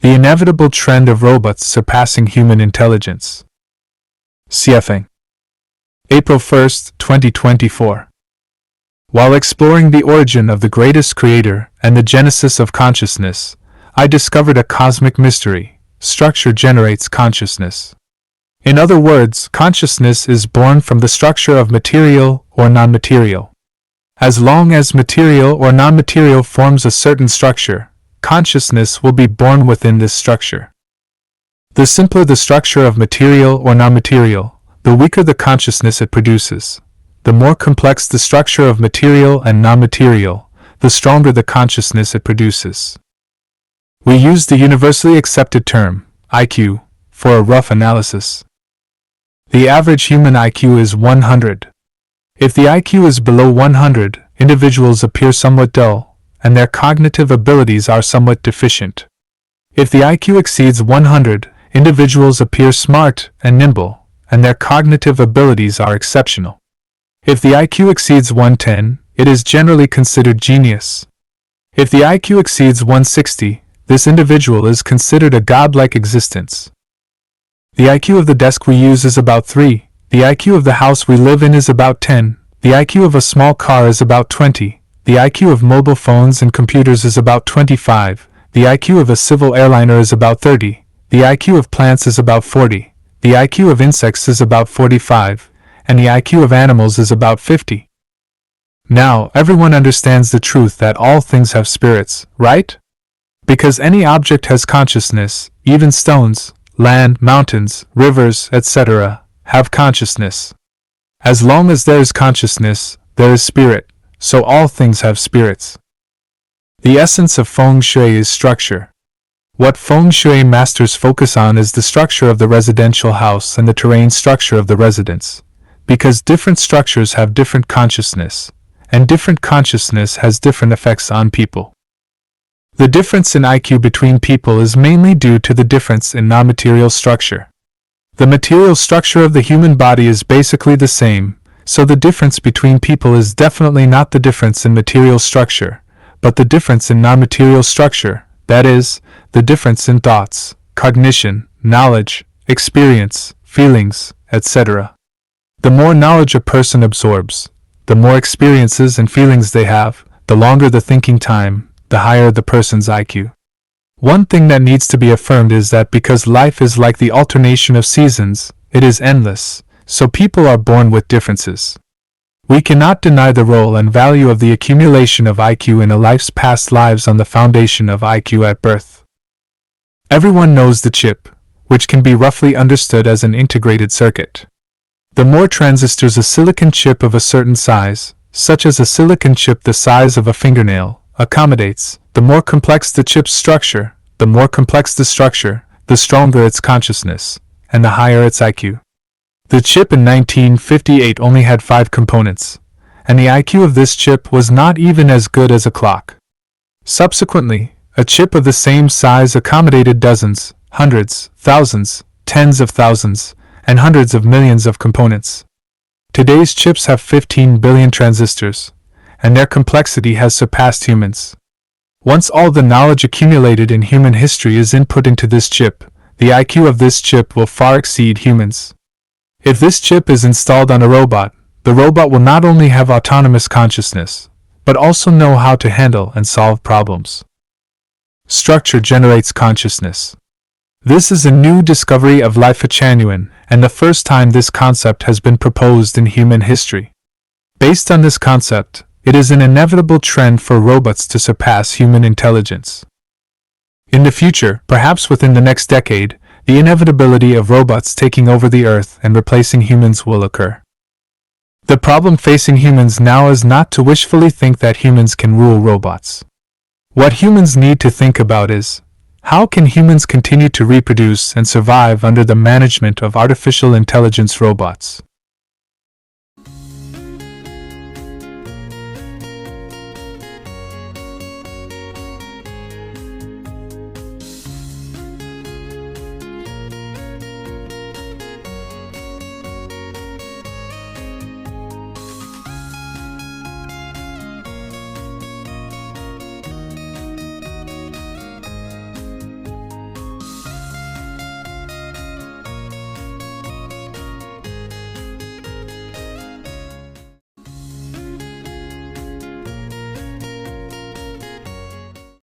The inevitable trend of robots surpassing human intelligence. CFing. April 1, 2024. While exploring the origin of the greatest creator and the genesis of consciousness, I discovered a cosmic mystery. Structure generates consciousness. In other words, consciousness is born from the structure of material or non-material. As long as material or non-material forms a certain structure, consciousness will be born within this structure. The simpler the structure of material or non-material, the weaker the consciousness it produces. The more complex the structure of material and non-material, the stronger the consciousness it produces. We use the universally accepted term, IQ, for a rough analysis. The average human IQ is 100. If the IQ is below 100, individuals appear somewhat dull, and their cognitive abilities are somewhat deficient. If the IQ exceeds 100, individuals appear smart and nimble, and their cognitive abilities are exceptional. If the IQ exceeds 110, it is generally considered genius. If the IQ exceeds 160, this individual is considered a godlike existence. The IQ of the desk we use is about 3, the IQ of the house we live in is about 10, the IQ of a small car is about 20, the IQ of mobile phones and computers is about 25, the IQ of a civil airliner is about 30, the IQ of plants is about 40, the IQ of insects is about 45, and the IQ of animals is about 50. Now, everyone understands the truth that all things have spirits, right? Because any object has consciousness, even stones, land, mountains, rivers, etc., have consciousness. As long as there is consciousness, there is spirit, so all things have spirits. The essence of feng shui is structure. What feng shui masters focus on is the structure of the residential house and the terrain structure of the residence, because different structures have different consciousness, and different consciousness has different effects on people. The difference in IQ between people is mainly due to the difference in non-material structure. The material structure of the human body is basically the same, so the difference between people is definitely not the difference in material structure, but the difference in non-material structure, that is, the difference in thoughts, cognition, knowledge, experience, feelings, etc. The more knowledge a person absorbs, the more experiences and feelings they have, the longer the thinking time, the higher the person's IQ. One thing that needs to be affirmed is that because life is like the alternation of seasons, it is endless, so people are born with differences. We cannot deny the role and value of the accumulation of IQ in a life's past lives on the foundation of IQ at birth. Everyone knows the chip, which can be roughly understood as an integrated circuit. The more transistors a silicon chip of a certain size, such as a silicon chip the size of a fingernail, accommodates, the more complex the chip's structure, the more complex the structure, the stronger its consciousness, and the higher its IQ. The chip in 1958 only had 5 components, and the IQ of this chip was not even as good as a clock. Subsequently, a chip of the same size accommodated dozens, hundreds, thousands, tens of thousands, and hundreds of millions of components. Today's chips have 15 billion transistors, and their complexity has surpassed humans. Once all the knowledge accumulated in human history is input into this chip, the IQ of this chip will far exceed humans. If this chip is installed on a robot, the robot will not only have autonomous consciousness, but also know how to handle and solve problems. Structure generates consciousness. This is a new discovery of Lifechanyuan, and the first time this concept has been proposed in human history. Based on this concept, it is an inevitable trend for robots to surpass human intelligence. In the future, perhaps within the next decade, the inevitability of robots taking over the Earth and replacing humans will occur. The problem facing humans now is not to wishfully think that humans can rule robots. What humans need to think about is, how can humans continue to reproduce and survive under the management of artificial intelligence robots?